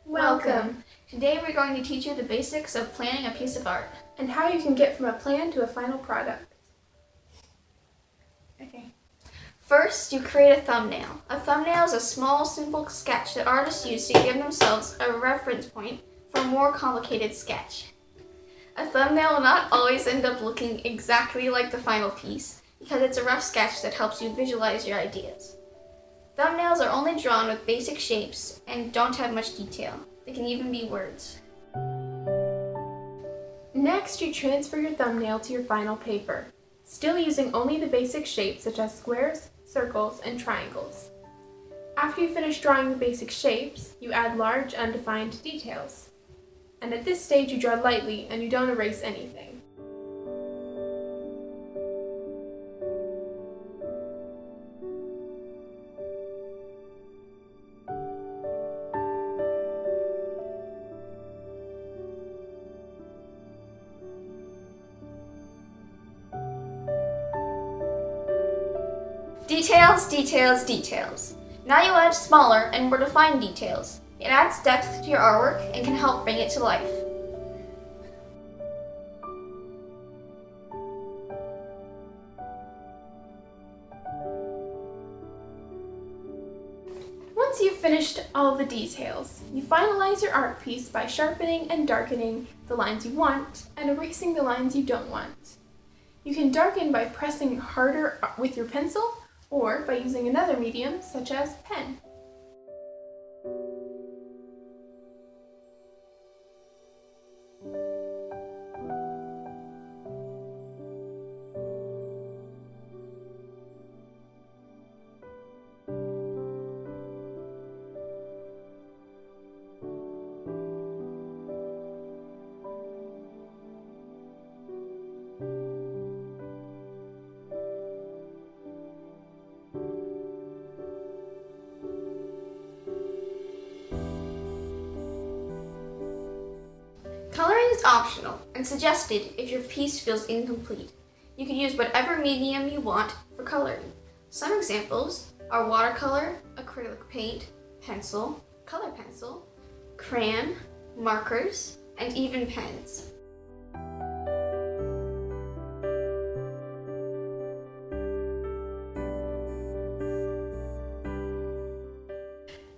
Welcome! Today we're going to teach you the basics of planning a piece of art. And how you can get from a plan to a final product. Okay. First, you create a thumbnail. A thumbnail is a small, simple sketch that artists use to give themselves a reference point for a more complicated sketch. A thumbnail will not always end up looking exactly like the final piece because it's a rough sketch that helps you visualize your ideas. Thumbnails are only drawn with basic shapes and don't have much detail. They can even be words. Next, you transfer your thumbnail to your final paper, still using only the basic shapes such as squares, circles, and triangles. After you finish drawing the basic shapes, you add large, undefined details. And at this stage, you draw lightly and you don't erase anything. Details, details, details. Now you add smaller and more defined details. It adds depth to your artwork and can help bring it to life. Once you've finished all the details, you finalize your art piece by sharpening and darkening the lines you want and erasing the lines you don't want. You can darken by pressing harder with your pencil or by using another medium such as pen. Coloring is optional and suggested if your piece feels incomplete. You can use whatever medium you want for coloring. Some examples are watercolor, acrylic paint, pencil, color pencil, crayon, markers, and even pens.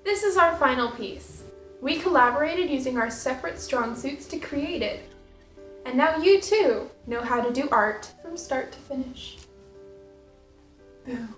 This is our final piece. We collaborated using our separate strong suits to create it. And now you too know how to do art from start to finish. Boom.